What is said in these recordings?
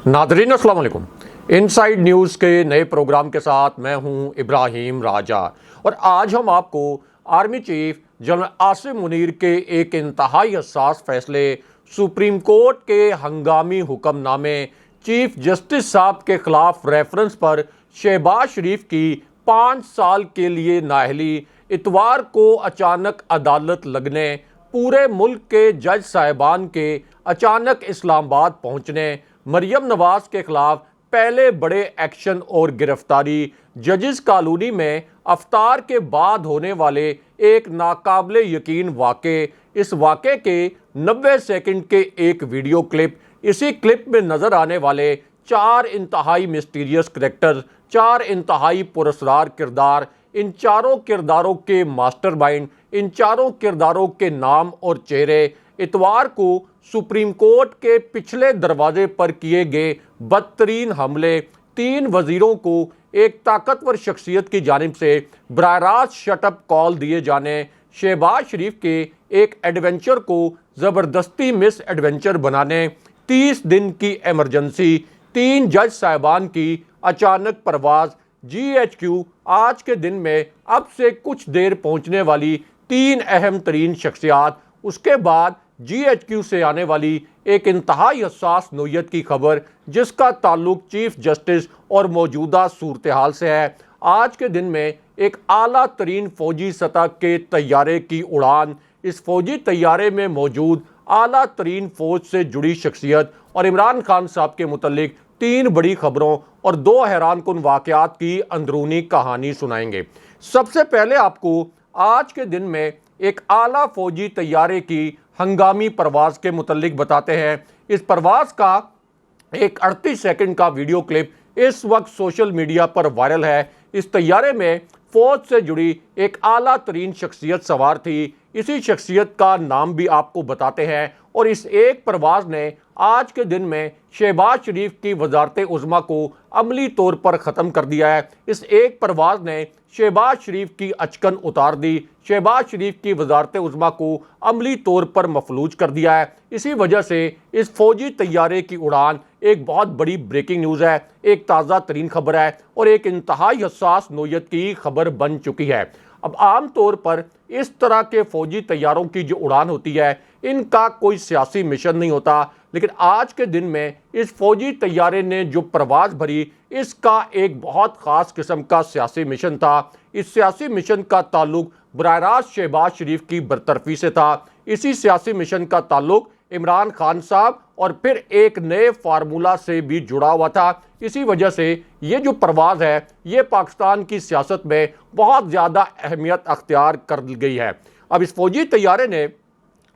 Nadreen अस्सलाम वालेकुम। Inside news के नए प्रोग्राम के साथ मैं हूं इब्राहिम राजा और आज हम आपको army chief general Asim Munir के एक इंतहाई हसास फैसले, सुप्रीम कोर्ट के हंगामी हुक्मनामे, चीफ जस्टिस साहब के खिलाफ रेफरेंस पर शहबाज शरीफ की 5 साल के लिए नाअहली, इतवार को अचानक अदालत लगने, पूरे मुल्क के जज साहिबान के अचानक इस्लामाबाद पहुंचने, मरियम नवाज के खिलाफ पहले बड़े एक्शन और गिरफ्तारी, जजिस कॉलोनी में अफ्तार के बाद होने वाले एक नाकाबिले यकीन वाक़े, इस वाक़े के 90 सेकंड के एक वीडियो क्लिप, इसी क्लिप में नज़र आने वाले 4 इंतहाई मिस्टीरियस करैक्टर, 4 इंतहाई पुरस्कार किरदार, इन चारों किरदारों के मास्टरमाइंड, इन चारों किरदारों के नाम और चेहरे, इतवार को सुप्रीम कोर्ट के पिछले दरवाजे पर किए गए बदतरीन हमले, 3 वजीरों को एक ताकतवर शख्सियत की जानिब से बराह रास्त शटअप कॉल दिए जाने, शहबाज शरीफ के एक एडवेंचर को ज़बरदस्ती मिस एडवेंचर बनाने, 30 दिन की एमरजेंसी, 3 जज साहिबान की अचानक परवाज़, GHQ आज के दिन में अब से कुछ देर पहुंचने वाली 3 अहम तरीन शख्सियात, उसके बाद GHQ से आने वाली एक इंतहाई हसास नोयत की खबर जिसका ताल्लुक चीफ जस्टिस और मौजूदा सूरत हाल से है। आज के दिन में एक आला तरीन फौजी सतह के तैयारे की उड़ान, इस फौजी तैयारे में मौजूद आला तरीन फौज से जुड़ी शख्सियत और इमरान खान साहब के मुतल्लिक 3 बड़ी खबरों और 2 हैरानकुन वाक़यात की अंदरूनी कहानी सुनाएंगे। सबसे पहले आपको आज के दिन में एक आला फौजी तैयारे की हंगामी परवाज़ के मुतल्लिक बताते हैं। इस परवाज़ का एक 38 सेकंड का वीडियो क्लिप इस वक्त सोशल मीडिया पर वायरल है। इस तैयारे में फ़ौज से जुड़ी एक आला तरीन शख्सियत सवार थी। इसी शख्सियत का नाम भी आपको बताते हैं और इस एक परवाज़ ने आज के दिन में शहबाज शरीफ की वजारत उज़्मा को अमली तौर पर ख़त्म कर दिया है। इस एक परवाज़ ने शहबाज शरीफ की अचकन उतार दी, शहबाज शरीफ की वजारत उज़्मा को अमली तौर पर मफलूज कर दिया है। इसी वजह से इस फौजी तैयारे की उड़ान एक बहुत बड़ी ब्रेकिंग न्यूज़ है, एक ताज़ा तरीन खबर है और एक इंतहाई हसास नोयत की खबर बन चुकी है। अब आम तौर पर इस तरह के फौजी तैयारों की जो उड़ान होती है इनका कोई सियासी मिशन नहीं होता, लेकिन आज के दिन में इस फौजी तैयारे ने जो परवाज़ भरी इसका एक बहुत ख़ास किस्म का सियासी मिशन था। इस सियासी मिशन का ताल्लुक बराह रास्त शहबाज शरीफ की बरतरफी से था। इसी सियासी मिशन का ताल्लुक इमरान खान साहब और फिर एक नए फार्मूला से भी जुड़ा हुआ था। इसी वजह से ये जो परवाज़ है ये पाकिस्तान की सियासत में बहुत ज़्यादा अहमियत अख्तियार कर गई है। अब इस फौजी तैयारे ने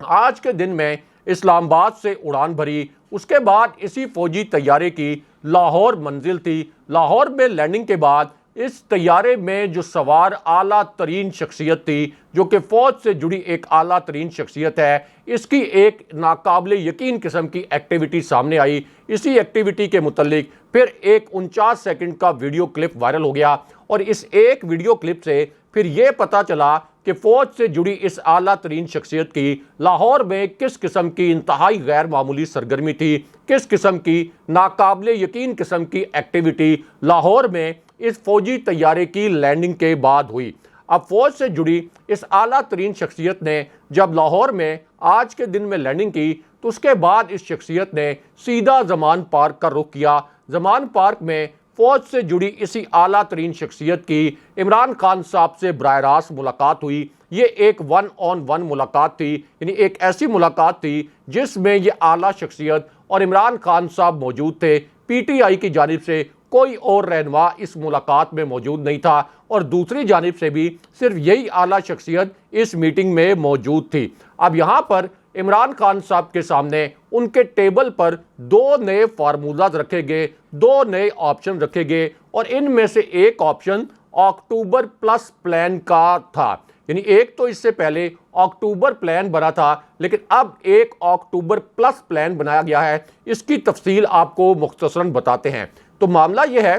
आज के दिन में इस्लामाबाद से उड़ान भरी, उसके बाद इसी फौजी तैयारे की लाहौर मंजिल थी। लाहौर में लैंडिंग के बाद इस तैयारे में जो सवार आला तरीन शख्सियत थी, जो कि फ़ौज से जुड़ी एक आला तरीन शख्सियत है, इसकी एक नाकाबिले यकीन किस्म की एक्टिविटी सामने आई। इसी एक्टिविटी के मुतल्लिक फिर एक 49 सेकंड का वीडियो क्लिप वायरल हो गया और इस एक वीडियो क्लिप से फिर यह पता चला कि फ़ौज से जुड़ी इस आला तरीन शख्सियत की लाहौर में किस किस्म की इंतहाई गैर मामूली सरगर्मी थी, किस किस्म की नाकाबिले यकीन किस्म की एक्टिविटी लाहौर में इस फौजी तैयारे की लैंडिंग के बाद हुई। अब फ़ौज से जुड़ी इस आला तरीन शख्सियत ने जब लाहौर में आज के दिन में लैंडिंग की तो उसके बाद इस शख्सियत ने सीधा ज़मान पार्क का रुख किया। ज़मान पार्क में फ़ौज से जुड़ी इसी आला तरीन शख्सियत की इमरान खान साहब से बराह रास्त मुलाकात हुई। ये एक 1-on-1 मुलाकात थी, यानी एक ऐसी मुलाकात थी जिसमें ये आला शख्सियत और इमरान खान साहब मौजूद थे। PTI की जानिब से कोई और रहनुमा इस मुलाकात में मौजूद नहीं था और दूसरी जानिब से भी सिर्फ यही आला शख्सियत इस मीटिंग में मौजूद थी। अब यहाँ पर इमरान खान साहब के सामने उनके टेबल पर 2 नए फार्मूलाज रखे गए, 2 नए ऑप्शन रखे गए और इनमें से एक ऑप्शन अक्टूबर प्लस प्लान का था। यानी एक तो इससे पहले अक्टूबर प्लान बना था, लेकिन अब एक अक्टूबर प्लस प्लान बनाया गया है। इसकी तफसील आपको मुख्तसरन बताते हैं। तो मामला यह है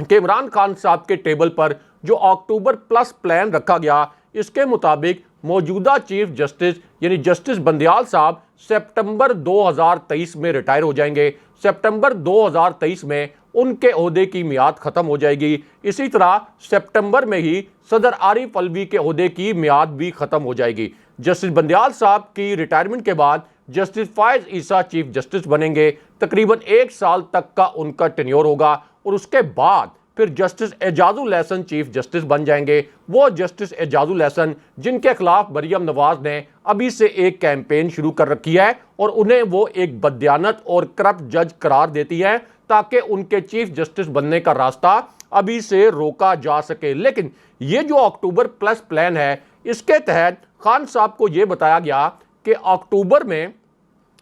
कि इमरान खान साहब के टेबल पर जो अक्टूबर प्लस प्लान रखा गया इसके मुताबिक मौजूदा चीफ जस्टिस यानी जस्टिस बंदयाल साहब सितंबर 2023 में रिटायर हो जाएंगे। सितंबर 2023 में उनके ओहदे की मियाद खत्म हो जाएगी। इसी तरह सितंबर में ही सदर आरिफ अलवी के ओहदे की मियाद भी खत्म हो जाएगी। जस्टिस बंदयाल साहब की रिटायरमेंट के बाद जस्टिस फायज ईसा चीफ जस्टिस बनेंगे। तकरीबन 1 साल तक का उनका टेन्योर होगा और उसके बाद फिर justice Ejazul Ehsan chief justice बन जाएंगे। वो जस्टिस एजाजुल एहसन जिनके खिलाफ मरियम नवाज ने अभी से एक कैंपेन शुरू कर रखी है और उन्हें वो एक बददियानत और करप्ट जज करार देती है ताकि उनके चीफ जस्टिस बनने का रास्ता अभी से रोका जा सके। लेकिन ये जो अक्टूबर प्लस प्लान है, इसके तहत खान साहब को ये बताया गया कि अक्टूबर में,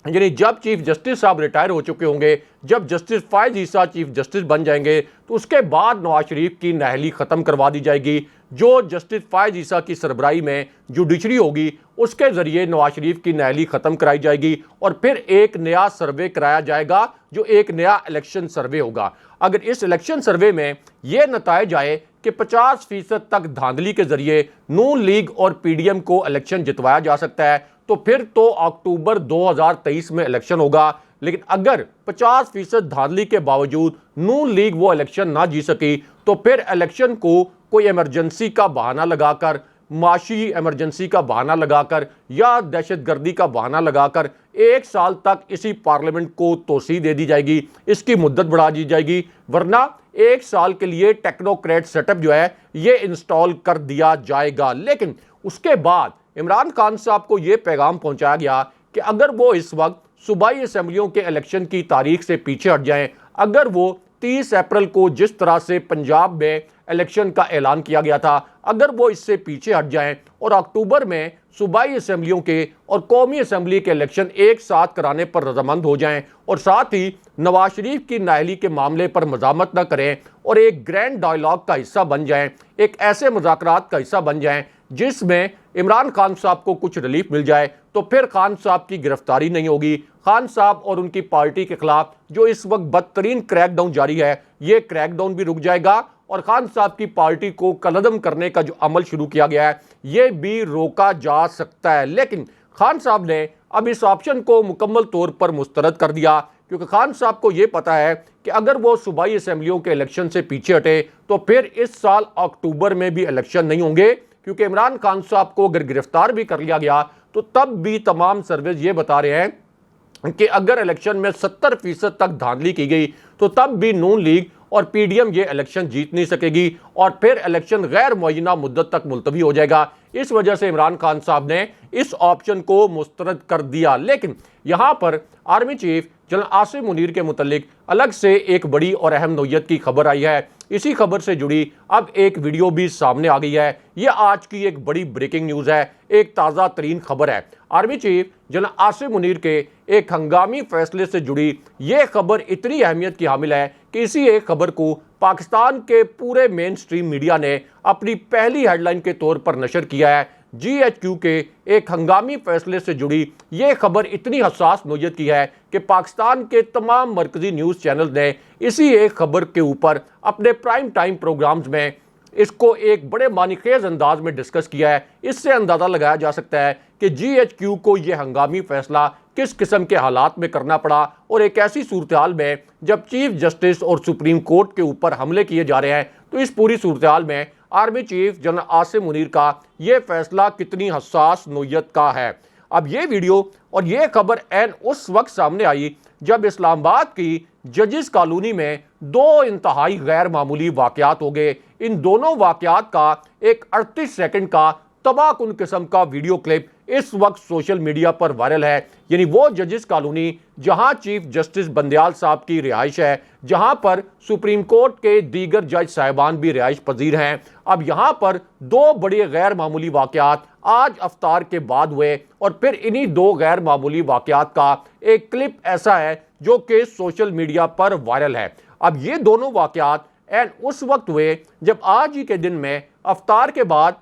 यानी जब चीफ जस्टिस साहब रिटायर हो चुके होंगे, जब जस्टिस फायज ईसा चीफ जस्टिस बन जाएंगे, तो उसके बाद नवाज शरीफ की नाअहली खत्म करवा दी जाएगी। जो जस्टिस फायज ईसा की सरबराही में जुडिशरी होगी, उसके जरिए नवाज शरीफ की नाअहली खत्म कराई जाएगी और फिर एक नया सर्वे कराया जाएगा जो एक नया इलेक्शन सर्वे होगा। अगर इस इलेक्शन सर्वे में यह नतायज आए कि 50% तक धांधली के जरिए नून लीग और पीडीएम को इलेक्शन जितवाया जा सकता है, तो फिर तो अक्टूबर 2023 में इलेक्शन होगा। लेकिन अगर 50% धांधली के बावजूद नून लीग वो इलेक्शन ना जीत सकी, तो फिर इलेक्शन को कोई इमरजेंसी का बहाना लगाकर, माशी इमरजेंसी का बहाना लगाकर या दहशतगर्दी का बहाना लगाकर 1 साल तक इसी पार्लियामेंट को तोसी दे दी जाएगी, इसकी मुद्दत बढ़ा दी जाएगी। वरना 1 साल के लिए टेक्नोक्रेट सेटअप जो है ये इंस्टॉल कर दिया जाएगा। लेकिन उसके बाद इमरान खान साहब को यह पैगाम पहुंचाया गया कि अगर वो इस वक्त सूबाई असेंबलियों के इलेक्शन की तारीख से पीछे हट जाएं, अगर वो 30 अप्रैल को जिस तरह से पंजाब में इलेक्शन का ऐलान किया गया था, अगर वो इससे पीछे हट जाएं और अक्टूबर में सूबाई असेंबलियों के और कौमी असेंबली के इलेक्शन एक साथ कराने पर रजामंद हो जाएं और साथ ही नवाज शरीफ की नाअहली के मामले पर मजामत न करें और एक ग्रैंड डायलॉग का हिस्सा बन जाएं, एक ऐसे मुज़ाकरात का हिस्सा बन जाएं जिसमें इमरान खान साहब को कुछ रिलीफ मिल जाए, तो फिर खान साहब की गिरफ्तारी नहीं होगी। खान साहब और उनकी पार्टी के खिलाफ जो इस वक्त बदतरीन क्रैकडाउन जारी है, ये क्रैकडाउन भी रुक जाएगा और खान साहब की पार्टी को कलअदम करने का जो अमल शुरू किया गया है, ये भी रोका जा सकता है। लेकिन खान साहब ने अब इस ऑप्शन को मुकम्मल तौर पर मुस्तरद कर दिया, क्योंकि खान साहब को यह पता है कि अगर वो सूबाई असेंबलियों के इलेक्शन से पीछे हटे, तो फिर इस साल अक्टूबर में भी इलेक्शन नहीं होंगे। क्योंकि इमरान खान साहब को अगर गिरफ्तार भी कर लिया गया, तो तब भी तमाम सर्वेज ये बता रहे हैं कि अगर इलेक्शन में 70% तक धांधली की गई, तो तब भी नून लीग और पीडीएम ये इलेक्शन जीत नहीं सकेगी और फिर इलेक्शन गैर मुअय्यना मुद्दत तक मुलतवी हो जाएगा। इस वजह से इमरान खान साहब ने इस ऑप्शन को मुस्तरद कर दिया। लेकिन यहां पर army chief general Asim Munir के मुतल्लिक अलग से एक बड़ी और अहम नोयत की खबर आई है। इसी खबर से जुड़ी अब एक वीडियो भी सामने आ गई है। यह आज की एक बड़ी ब्रेकिंग न्यूज़ है, एक ताज़ा तरीन खबर है। Army chief general Asim Munir के एक हंगामी फैसले से जुड़ी यह खबर इतनी अहमियत की हामिल है कि इसी एक खबर को पाकिस्तान के पूरे मेन स्ट्रीम मीडिया ने अपनी पहली हेडलाइन के तौर पर नशर किया है। GHQ के एक हंगामी फैसले से जुड़ी यह खबर इतनी हसास नोयत की है कि पाकिस्तान के तमाम मरकजी न्यूज़ चैनल ने इसी एक खबर के ऊपर अपने प्राइम टाइम प्रोग्राम्स में इसको एक बड़े मानीखेज अंदाज में डिस्कस किया है। इससे अंदाज़ा लगाया जा सकता है कि GHQ को यह हंगामी फैसला किस किस्म के हालात में करना पड़ा और एक ऐसी सूरत हाल में जब चीफ जस्टिस और सुप्रीम कोर्ट के ऊपर हमले किए जा रहे हैं, तो इस पूरी सूरत हाल में army chief general Asim Munir का यह फैसला कितनी हसास नोयत का है। अब ये वीडियो और ये खबर एन उस वक्त सामने आई जब इस्लामाबाद की जजिस कॉलोनी में 2 इंतहाई गैर मामूली वाकयात हो गए। इन दोनों वाकयात का एक 38 सेकंड का तबाहकुन किस्म का वीडियो क्लिप इस वक्त सोशल मीडिया पर वायरल है। यानी वो जजिस कॉलोनी जहां चीफ जस्टिस बंदयाल साहब की रिहाइश है, जहां पर सुप्रीम कोर्ट के दीगर जज साहिबान भी रिहाइश पजीर हैं। अब यहां पर 2 बड़े गैर मामूली वाकयात आज अफ्तार के बाद हुए और फिर इन्हीं 2 गैर मामूली वाकयात का एक क्लिप ऐसा है जो कि सोशल मीडिया पर वायरल है। अब ये दोनों वाकयात एंड उस वक्त हुए जब आज ही के दिन में अफ्तार के बाद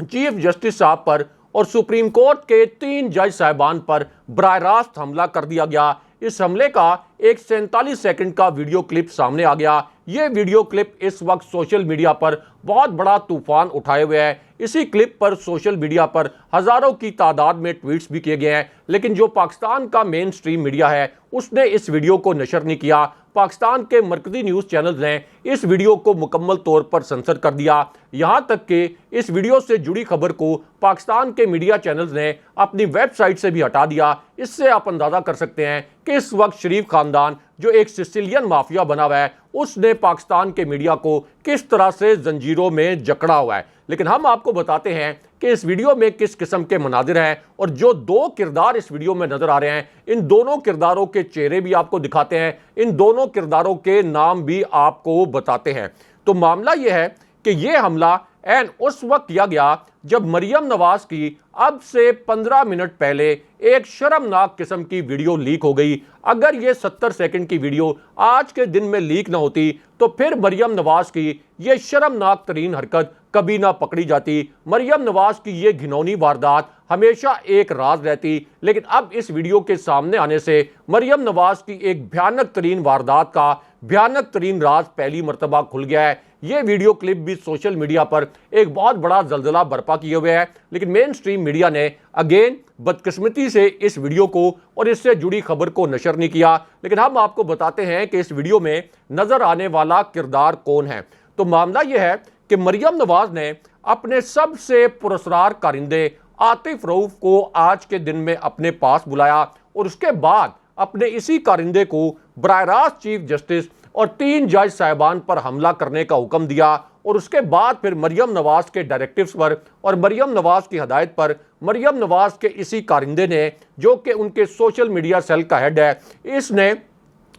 चीफ जस्टिस साहब पर और सुप्रीम कोर्ट के 3 जज साहिबान पर बराह रास्त हमला कर दिया गया। इस हमले का एक 47 सेकंड का वीडियो क्लिप सामने आ गया। यह वीडियो क्लिप इस वक्त सोशल मीडिया पर बहुत बड़ा तूफान उठाए हुए है। इसी क्लिप पर सोशल मीडिया पर हजारों की तादाद में ट्वीट्स भी किए गए हैं। लेकिन जो पाकिस्तान का मेन स्ट्रीम मीडिया है उसने इस वीडियो को नशर नहीं किया। पाकिस्तान के मरकजी न्यूज़ चैनल्स ने इस वीडियो को मुकम्मल तौर पर सेंसर कर दिया। यहां तक कि इस वीडियो से जुड़ी खबर को पाकिस्तान के मीडिया चैनल्स ने अपनी वेबसाइट से भी हटा दिया। इससे आप अंदाज़ा कर सकते हैं कि इस वक्त शरीफ खानदान जो एक सिसिलियन माफिया बना हुआ है उसने पाकिस्तान के मीडिया को किस तरह से जंजीरों में जकड़ा हुआ है। लेकिन हम आपको बताते हैं कि इस वीडियो में किस किस्म के मनाजिर हैं और जो दो किरदार इस वीडियो में नजर आ रहे हैं इन दोनों किरदारों के चेहरे भी आपको दिखाते हैं, इन दोनों किरदारों के नाम भी आपको बताते हैं। तो मामला यह है कि यह हमला एन उस वक्त किया गया जब मरियम नवाज की अब से 15 मिनट पहले एक शर्मनाक किस्म की वीडियो लीक हो गई। अगर ये 70 सेकंड की वीडियो आज के दिन में लीक ना होती तो फिर मरियम नवाज की ये शर्मनाक तरीन हरकत कभी ना पकड़ी जाती। मरियम नवाज की ये घिनौनी वारदात हमेशा एक राज रहती। लेकिन अब इस वीडियो के सामने आने से मरियम नवाज की एक भयानक तरीन वारदात का भयानक तरीन राज पहली मर्तबा खुल गया है। ये वीडियो क्लिप भी सोशल मीडिया पर एक बहुत बड़ा जल्जला बर्पा किए हुए है, लेकिन मेन स्ट्रीम मीडिया ने अगेन बदकिस्मती से इस वीडियो को और इससे जुड़ी खबर को नशर नहीं किया। लेकिन हम आपको बताते हैं कि इस वीडियो में नजर आने वाला किरदार कौन है। तो मामला यह है कि मरियम नवाज ने अपने सबसे पुरस्कार कारिंदे आतिफ रऊफ को आज के दिन में अपने पास बुलाया और उसके बाद अपने इसी कारिंदे को बराह रास्त चीफ जस्टिस और 3 जज साहिबान पर हमला करने का हुक्म दिया और उसके बाद फिर मरियम नवाज के डायरेक्टिव्स पर और मरियम नवाज की हदायत पर मरियम नवाज के इसी कारिंदे ने, जो कि उनके सोशल मीडिया सेल का हेड है, इसने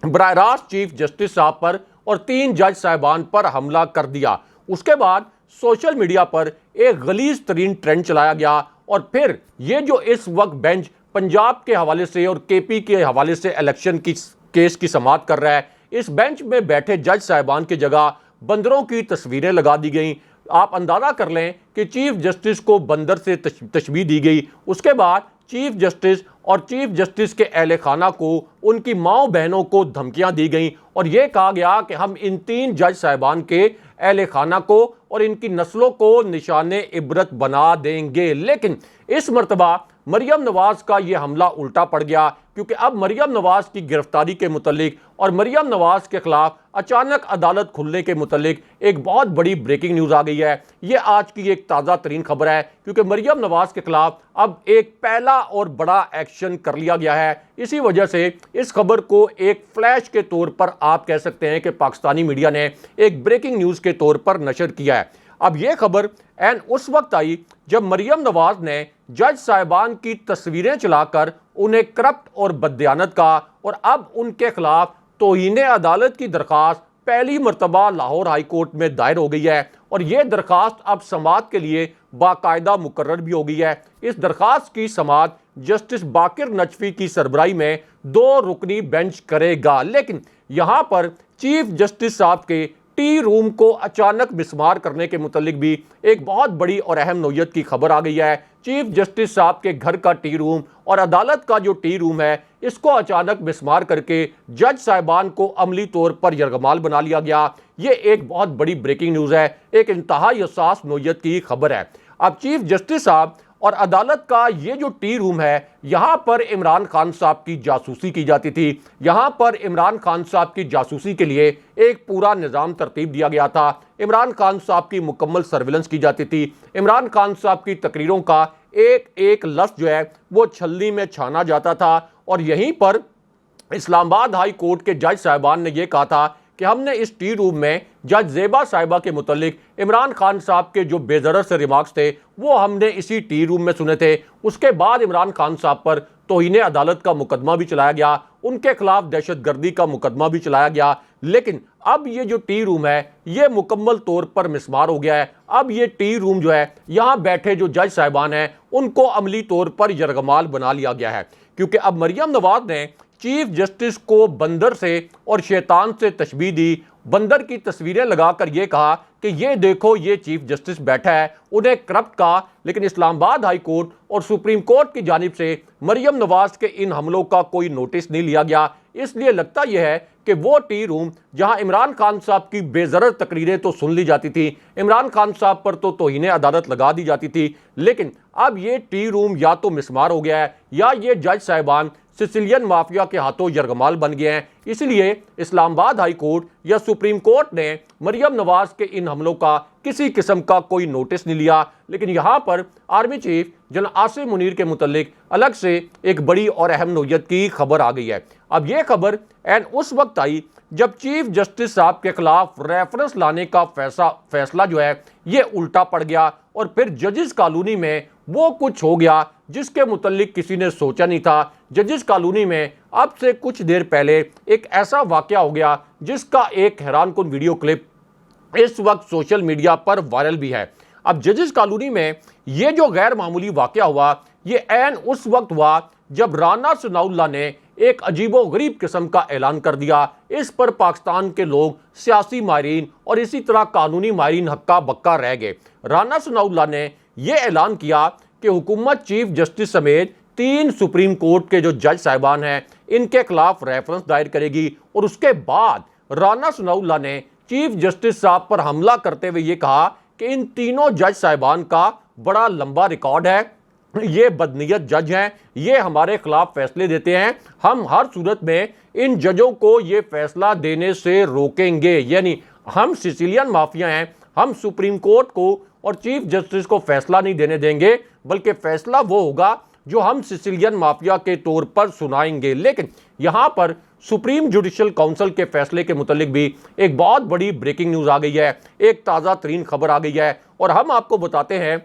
बराह रास्त चीफ जस्टिस साहब पर और 3 जज साहिबान पर हमला कर दिया। उसके बाद सोशल मीडिया पर एक गलीज तरीन ट्रेंड चलाया गया और फिर ये जो इस वक्त बेंच पंजाब के हवाले से और केपी के हवाले से इलेक्शन की केस की समाअत कर रहा है, इस बेंच में बैठे जज साहिबान की जगह बंदरों की तस्वीरें लगा दी गई। आप अंदाजा कर लें कि चीफ जस्टिस को बंदर से तशबीह दी गई। उसके बाद चीफ जस्टिस और चीफ जस्टिस के अहले खाना को उनकी माओ बहनों को धमकियां दी गई और यह कहा गया कि हम इन 3 जज साहिबान के अहले खाना को और इनकी नस्लों को निशाने इबरत बना देंगे। लेकिन इस मर्तबा मरियम नवाज का यह हमला उल्टा पड़ गया, क्योंकि अब मरियम नवाज की गिरफ्तारी के मुतल्लिक और मरियम नवाज के खिलाफ अचानक अदालत खुलने के मुतल्लिक एक बहुत बड़ी ब्रेकिंग न्यूज़ आ गई है। ये आज की एक ताज़ा तरीन खबर है, क्योंकि मरियम नवाज के खिलाफ अब एक पहला और बड़ा एक्शन कर लिया गया है। इसी वजह से इस खबर को एक फ्लैश के तौर पर आप कह सकते हैं कि पाकिस्तानी मीडिया ने एक ब्रेकिंग न्यूज़ के तौर पर नशर किया है। अब यह खबर एन उस वक्त आई जब मरियम नवाज ने जज साहिबान की तस्वीरें चलाकर उन्हें करप्ट और बददियानत कहा और अब उनके खिलाफ तौहीन अदालत की दरखास्त पहली मर्तबा लाहौर हाई कोर्ट में दायर हो गई है और यह दरखास्त अब समाअत के लिए बाकायदा मुकर्रर भी हो गई है। इस दरखास्त की समाअत जस्टिस बाकिर नजफी की सरबराही में 2 रुकनी बेंच करेगा। लेकिन यहां पर चीफ जस्टिस साहब के टी रूम को अचानक मिसमार करने के मुतल्लिक भी एक बहुत बड़ी और अहम नौयत की खबर आ गई है। चीफ जस्टिस साहब के घर का टी रूम और अदालत का जो टी रूम है इसको अचानक मिसमार करके जज साहिबान को अमली तौर पर यरगमाल बना लिया गया। ये एक बहुत बड़ी ब्रेकिंग न्यूज़ है, एक इंतहाई हसास नौयत की खबर है। अब चीफ जस्टिस साहब और अदालत का ये जो टी रूम है यहाँ पर इमरान खान साहब की जासूसी की जाती थी। यहाँ पर इमरान खान साहब की जासूसी के लिए एक पूरा निज़ाम तरतीब दिया गया था। इमरान खान साहब की मुकम्मल सर्विलेंस की जाती थी। इमरान खान साहब की तकरीरों का एक एक लफ्ज़ जो है वो छलनी में छाना जाता था और यहीं पर इस्लामाबाद हाई कोर्ट के जज साहिबान ने यह कहा था कि हमने इस टी रूम में जज ज़ेबा साहिबा के मुतल्लिक इमरान खान साहब के जो बेज़रर से रिमार्क्स थे वो हमने इसी टी रूम में सुने थे। उसके बाद इमरान खान साहब पर तौहीन अदालत का मुकदमा भी चलाया गया, उनके खिलाफ दहशतगर्दी का मुकदमा भी चलाया गया। लेकिन अब ये जो टी रूम है ये मुकम्मल तौर पर मिसमार हो गया है। अब ये टी रूम जो है यहाँ बैठे जो जज साहिबान हैं उनको अमली तौर पर यरगमाल बना लिया गया है, क्योंकि अब मरियम नवाज ने चीफ जस्टिस को बंदर से और शैतान से तशबीह दी। बंदर की तस्वीरें लगाकर यह कहा कि ये देखो ये चीफ जस्टिस बैठा है, उन्हें करप्ट कहा। लेकिन इस्लामाबाद हाई कोर्ट और सुप्रीम कोर्ट की जानिब से मरियम नवाज के इन हमलों का कोई नोटिस नहीं लिया गया। इसलिए लगता यह है कि वो टी रूम जहां इमरान खान साहब की बेजरर तकरीरें तो सुन ली जाती थी, इमरान खान साहब पर तो तौहीन अदालत लगा दी जाती थी, लेकिन अब ये टी रूम या तो मिसमार हो गया है या ये जज साहिबान सिसिलियन माफिया के हाथों यरगमाल बन गए हैं। इसलिए इस्लामाबाद हाई कोर्ट या सुप्रीम कोर्ट ने मरियम नवाज के इन हमलों का किसी किस्म का कोई नोटिस नहीं लिया, लेकिन यहां पर army chief general Asim Munir के मुतल्लिक अलग से एक बड़ी और अहम नोयत की खबर आ गई है। अब यह खबर एन उस वक्त आई जब चीफ जस्टिस साहब के खिलाफ रेफरेंस लाने का फैसला जो है ये उल्टा पड़ गया और फिर जजेस कॉलोनी में वो कुछ हो गया जिसके मुतल्लिक किसी ने सोचा नहीं था। जजेस कॉलोनी में अब से कुछ देर पहले एक ऐसा वाकया हो गया जिसका एक हैरानकुन वीडियो क्लिप इस वक्त सोशल मीडिया पर वायरल भी है। अब जजेस कॉलोनी में ये जो गैर मामूली वाकया हुआ ये ऐन उस वक्त हुआ जब राना सनाउल्लाह ने एक अजीबो गरीब किस्म का ऐलान कर दिया। इस पर पाकिस्तान के लोग, सियासी माहिरीन और इसी तरह कानूनी माहिरीन हक्का बक्का रह गए। राना सनाउल्लाह ने यह ऐलान किया कि हुकूमत चीफ जस्टिस समेत 3 सुप्रीम कोर्ट के जो जज साहिबान हैं इनके खिलाफ रेफरेंस दायर करेगी और उसके बाद राना सनाउल्लाह ने चीफ जस्टिस साहब पर हमला करते हुए ये कहा कि इन तीनों जज साहिबान का बड़ा लंबा रिकॉर्ड है, ये बदनीयत जज हैं, ये हमारे खिलाफ फैसले देते हैं, हम हर सूरत में इन जजों को ये फैसला देने से रोकेंगे। यानी हम सिसिलियन माफिया हैं, हम सुप्रीम कोर्ट को और चीफ जस्टिस को फैसला नहीं देने देंगे, बल्कि फैसला वो होगा जो हम सिसिलियन माफिया के तौर पर सुनाएंगे। लेकिन यहां पर सुप्रीम जुडिशल काउंसिल के फैसले के मुतालिक भी एक बहुत बड़ी ब्रेकिंग न्यूज आ गई है, एक ताज़ा तरीन खबर आ गई है और हम आपको बताते हैं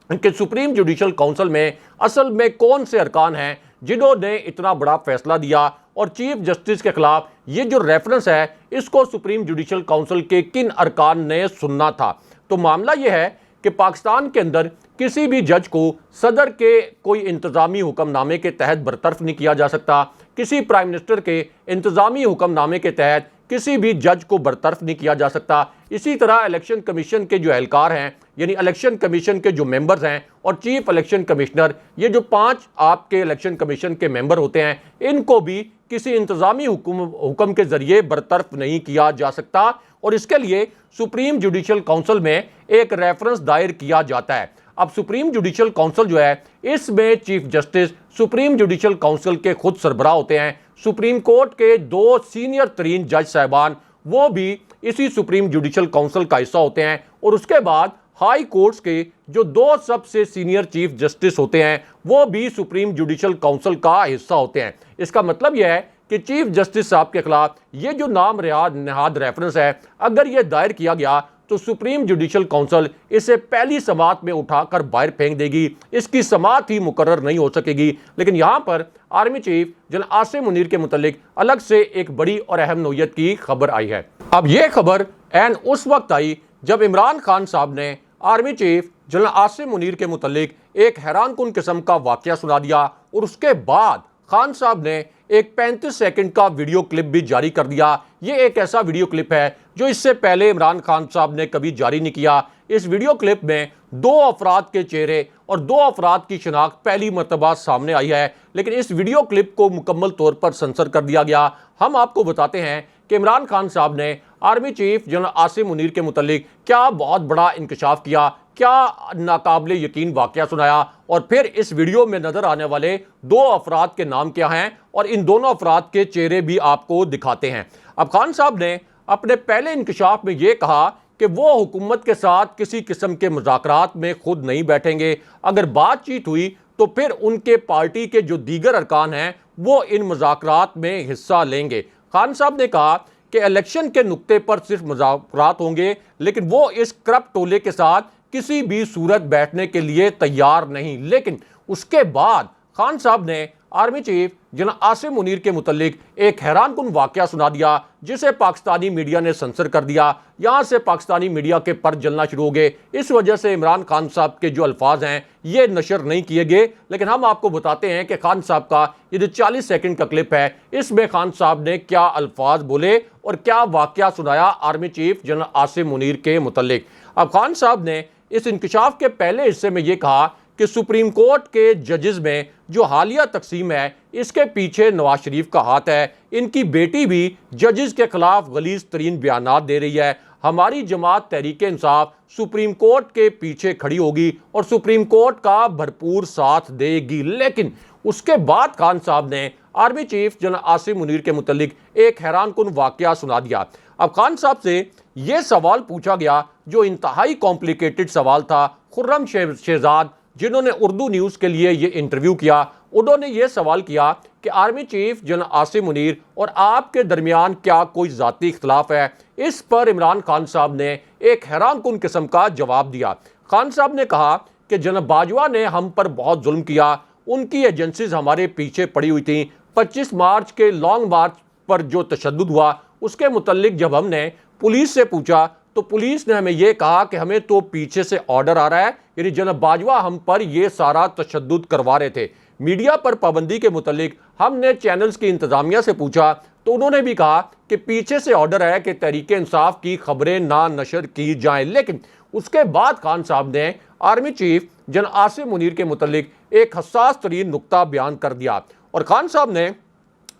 कि सुप्रीम जुडिशल काउंसिल में असल में कौन से अरकान हैं जिन्होंने इतना बड़ा फैसला दिया और चीफ जस्टिस के खिलाफ ये जो रेफरेंस है इसको सुप्रीम जुडिशल काउंसिल के किन अरकान ने सुनना था। तो मामला यह है कि पाकिस्तान के अंदर किसी भी जज को सदर के कोई इंतजामी हुक्मनामे के तहत बरतरफ नहीं किया जा सकता, किसी प्राइम मिनिस्टर के इंतजामी हुक्मनामे के तहत किसी भी जज को बरतरफ नहीं किया जा सकता। इसी तरह इलेक्शन कमीशन के जो एहलकार हैं यानी इलेक्शन कमीशन के जो मेंबर्स हैं और चीफ इलेक्शन कमिश्नर, ये जो 5 आपके इलेक्शन कमीशन के मेंबर होते हैं, इनको भी किसी इंतजामी हुक्म के जरिए बरतरफ नहीं किया जा सकता और इसके लिए सुप्रीम जुडिशल काउंसिल में एक रेफरेंस दायर किया जाता है। अब सुप्रीम जुडिशल काउंसिल जो है इसमें chief justice supreme judicial council के खुद सरबराह होते हैं, सुप्रीम कोर्ट के 2 सीनियर तरीन जज साहिबान वो भी इसी सुप्रीम जुडिशल काउंसिल का हिस्सा होते हैं और उसके बाद हाई कोर्ट्स के जो 2 सबसे सीनियर चीफ जस्टिस होते हैं वो भी सुप्रीम जुडिशल काउंसिल का हिस्सा होते हैं। इसका मतलब यह है कि चीफ जस्टिस साहब के खिलाफ ये जो नाम नहाद रेफरेंस है अगर ये दायर किया गया तो सुप्रीम जुडिशल काउंसिल इसे पहली समात में उठाकर बाहर फेंक देगी, इसकी समात ही मुकर्रर नहीं हो सकेगी। लेकिन यहां पर army chief general Asim Munir के मुतालिक अलग से एक बड़ी और अहम नोयत की खबर आई है। अब यह खबर एन उस वक्त आई जब इमरान खान साहब ने army chief general Asim Munir के मुतालिक एक हैरानकुन किस्म का वाकया सुना दिया और उसके बाद खान साहब ने एक 35 सेकंड का वीडियो क्लिप भी जारी कर दिया। ये एक ऐसा वीडियो क्लिप है जो इससे पहले इमरान खान साहब ने कभी जारी नहीं किया। इस वीडियो क्लिप में 2 अफराद के चेहरे और 2 अफराद की शिनाख्त पहली मरतबा सामने आई है, लेकिन इस वीडियो क्लिप को मुकम्मल तौर पर सेंसर कर दिया गया। हम आपको बताते हैं कि इमरान खान साहब ने army chief general Asim Munir के मुतालिक क्या बहुत बड़ा इंकशाफ किया, क्या नाकाबिले यकीन वाकया सुनाया और फिर इस वीडियो में नजर आने वाले 2 अफराद के नाम क्या हैं और इन दोनों अफराद के चेहरे भी आपको दिखाते हैं। अब खान साहब ने अपने पहले इंकशाफ में यह कहा कि वो हुकूमत के साथ किसी किस्म के मुज़ाकरात में खुद नहीं बैठेंगे, अगर बातचीत हुई तो फिर उनके पार्टी के जो दीगर अरकान हैं वो इन मुज़ाकरात में हिस्सा लेंगे। खान साहब ने कहा कि इलेक्शन के नुक्ते पर सिर्फ मुज़ाकरात होंगे, लेकिन वो इस करप्ट टोले के साथ किसी भी सूरत बैठने के लिए तैयार नहीं। लेकिन उसके बाद खान साहब ने army chief general Asim Munir के मुतालिक एक हैरानकुन वाकया सुना दिया जिसे पाकिस्तानी मीडिया ने सेंसर कर दिया। यहां से पाकिस्तानी मीडिया के पर जलना शुरू हो गए। इस वजह से इमरान खान साहब के जो अल्फाज हैं ये नशर नहीं किए गए, लेकिन हम आपको बताते हैं कि खान साहब का ये जो 40 सेकंड का क्लिप है इसमें खान साहब ने क्या अल्फाज बोले और क्या वाकया सुनाया army chief general Asim Munir के मुतालिक। अब खान साहब ने इस इंकशाफ के पहले हिस्से में यह कहा कि सुप्रीम कोर्ट के जजेस में जो हालिया तकसीम है इसके पीछे नवाज शरीफ का हाथ है। इनकी बेटी भी जजेस के खिलाफ गलीज तरीन बयानात दे रही है। हमारी जमात तहरीक इंसाफ सुप्रीम कोर्ट के पीछे खड़ी होगी और सुप्रीम कोर्ट का भरपूर साथ देगी। लेकिन उसके बाद खान साहब ने army chief general Asim Munir के मुतल्लिक एक हैरानकुन वाकया सुना दिया। अब खान साहब से यह सवाल पूछा गया जो इंतहाई कॉम्प्लिकेटेड सवाल था। खुर्रम शहजाद जिन्होंने उर्दू न्यूज़ के लिए ये इंटरव्यू किया, उन्होंने ये सवाल किया कि army chief general Asim Munir और आपके दरमियान क्या कोई ज़ाती इख्तलाफ है। इस पर इमरान खान साहब ने एक हैरानकुन किस्म का जवाब दिया। खान साहब ने कहा कि जनरल बाजवा ने हम पर बहुत जुल्म किया, उनकी एजेंसीज हमारे पीछे पड़ी हुई थी। 25 मार्च के लॉन्ग मार्च पर जो तशद्दुद हुआ उसके मुतल्लिक जब हमने पुलिस से पूछा तो पुलिस ने हमें यह कहा कि हमें तो पीछे से ऑर्डर आ रहा है, यानी जनरल बाजवा हम पर यह सारा तशद्दुद करवा रहे थे। मीडिया पर पाबंदी के मुतल्लिक हमने चैनल्स की इंतजामिया से पूछा तो उन्होंने भी कहा कि पीछे से ऑर्डर है कि तहरीक इंसाफ की खबरें ना नशर की जाएं। लेकिन उसके बाद खान साहब ने army chief general Asim Munir के मुतल्लिक एक हसास तरीन नुक्ता बयान कर दिया और खान साहब ने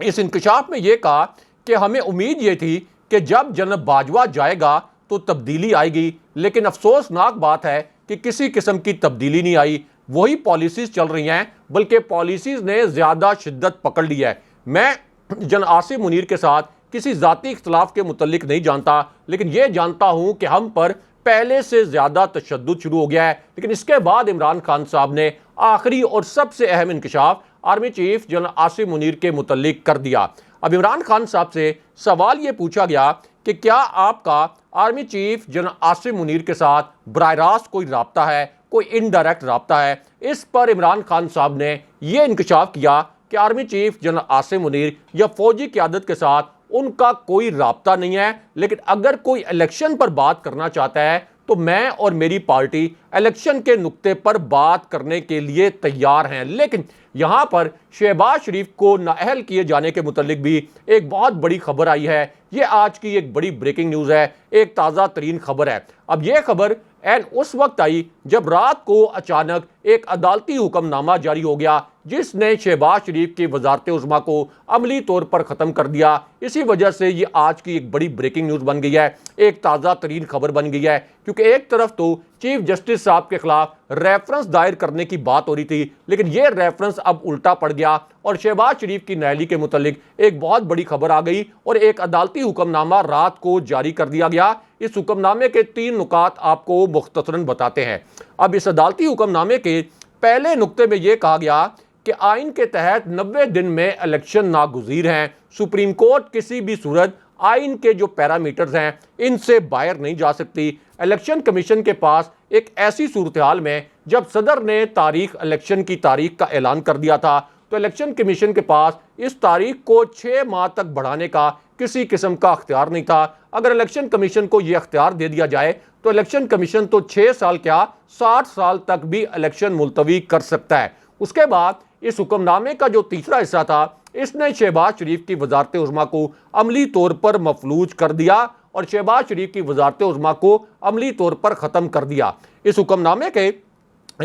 इस इंकशाफ में यह कहा कि हमें उम्मीद ये थी कि जब जनरल बाजवा जाएगा तो तब्दीली आएगी, लेकिन अफसोसनाक बात है कि किसी किस्म की तब्दीली नहीं आई। वही पॉलिसीज चल रही हैं, बल्कि पॉलिसीज ने ज़्यादा शिद्दत पकड़ ली है। मैं जनरल आसिम मुनीर के साथ किसी ज़ाती इख्तलाफ के मुतल्लिक नहीं जानता, लेकिन यह जानता हूँ कि हम पर पहले से ज़्यादा तशद्दुद शुरू हो गया है। लेकिन इसके बाद इमरान खान साहब ने आखिरी और सबसे अहम इंकशाफ army chief general Asim Munir के मुतल्लिक कर दिया। अब इमरान खान साहब से सवाल ये पूछा गया कि क्या आपका army chief general Asim Munir के साथ बराह रास्त कोई राब्ता है, कोई इनडायरेक्ट राब्ता है। इस पर इमरान खान साहब ने यह इंकशाफ किया कि army chief general Asim Munir या फौजी क़यादत के साथ उनका कोई राब्ता नहीं है। लेकिन अगर कोई इलेक्शन पर बात करना चाहता है तो मैं और मेरी पार्टी इलेक्शन के नुक्ते पर बात करने के लिए तैयार हैं। लेकिन यहाँ पर शहबाज शरीफ को नाअहल किए जाने के मुतल्लिक भी एक बहुत बड़ी खबर आई है। ये आज की एक बड़ी ब्रेकिंग न्यूज़ है, एक ताज़ा तरीन खबर है। अब यह खबर एन उस वक्त आई जब रात को अचानक एक अदालती हुक्मनामा जारी हो गया जिसने शहबाज शरीफ की वजारत उज़्मा को अमली तौर पर ख़त्म कर दिया। इसी वजह से ये आज की एक बड़ी ब्रेकिंग न्यूज़ बन गई है, एक ताज़ा तरीन खबर बन गई है। क्योंकि एक तरफ तो चीफ जस्टिस साहब के खिलाफ रेफरेंस दायर करने की बात हो रही थी, लेकिन यह रेफरेंस अब उल्टा पड़ गया और शहबाज शरीफ की नाअहली के मुतल्लिक एक बहुत बड़ी खबर आ गई और एक अदालती हुक्मनामा रात को जारी कर दिया गया। इस हुक्मनामे के 3 नुकात आपको मुख्तसरन बताते हैं। अब इस अदालती हुक्मनामे के पहले नुक्ते में यह कहा गया कि आइन के तहत 90 दिन में इलेक्शन नागुज़ीर हैं। सुप्रीम कोर्ट किसी भी सूरत आइन के जो पैरामीटर्स हैं इनसे बाहर नहीं जा सकती। इलेक्शन कमीशन के पास एक ऐसी सूरत हाल में जब सदर ने इलेक्शन की तारीख का ऐलान कर दिया था तो इलेक्शन कमीशन के पास इस तारीख को 6 माह तक बढ़ाने का किसी किस्म का अख्तियार नहीं था। अगर इलेक्शन कमीशन को यह अख्तियार दे दिया जाए तो इलेक्शन कमीशन तो 6 साल क्या 60 साल तक भी इलेक्शन मुलतवी कर सकता है। उसके बाद इस हुक्मनामे का जो तीसरा हिस्सा था इसने शहबाज शरीफ की वजारत उज़्मा को अमली तौर पर मफलूज कर दिया और शहबाज शरीफ की वजारत उज़्मा को अमली तौर पर ख़त्म कर दिया। इस हुक्मनामे के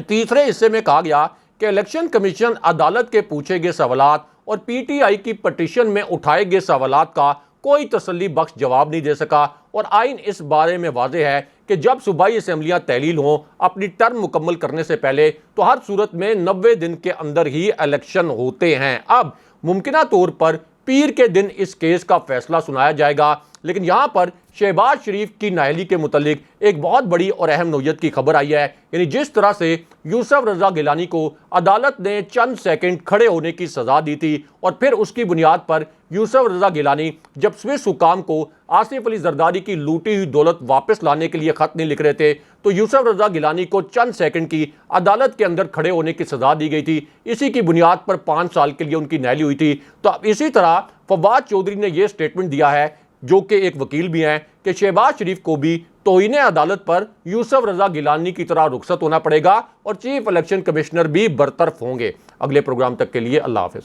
तीसरे हिस्से में कहा गया कि इलेक्शन कमीशन अदालत के पूछे गए सवालात और पीटीआई की पटिशन में उठाए गए सवालात का कोई तसल्ली बख्श जवाब नहीं दे सका और आइन इस बारे में वाज़ेह है कि जब सूबाई असम्बलियाँ तहलील हों अपनी टर्म मुकम्मल करने से पहले तो हर सूरत में 90 दिन के अंदर ही इलेक्शन होते हैं। अब मुमकिना तौर पर पीर के दिन इस केस का फैसला सुनाया जाएगा। लेकिन यहाँ पर शहबाज शरीफ की नाअहली के मुतल्लिक एक बहुत बड़ी और अहम नौयत की खबर आई है। यानी जिस तरह से यूसुफ रज़ा गिलानी को अदालत ने चंद सेकंड खड़े होने की सज़ा दी थी और फिर उसकी बुनियाद पर यूसुफ रज़ा गिलानी जब स्विस हुकाम को आसिफ अली जरदारी की लूटी हुई दौलत वापस लाने के लिए ख़त नहीं लिख रहे थे तो यूसुफ रज़ा गिलानी को चंद सेकंड की अदालत के अंदर खड़े होने की सज़ा दी गई थी। इसी की बुनियाद पर 5 साल के लिए उनकी नाअहली हुई थी। तो अब इसी तरह फवाद चौधरी ने यह स्टेटमेंट दिया है, जो कि एक वकील भी हैं, कि शहबाज शरीफ को भी तौहीन अदालत पर यूसुफ रज़ा गिलानी की तरह रुखसत होना पड़ेगा और चीफ इलेक्शन कमिश्नर भी बरतरफ होंगे। अगले प्रोग्राम तक के लिए अल्लाह हाफ़िज़।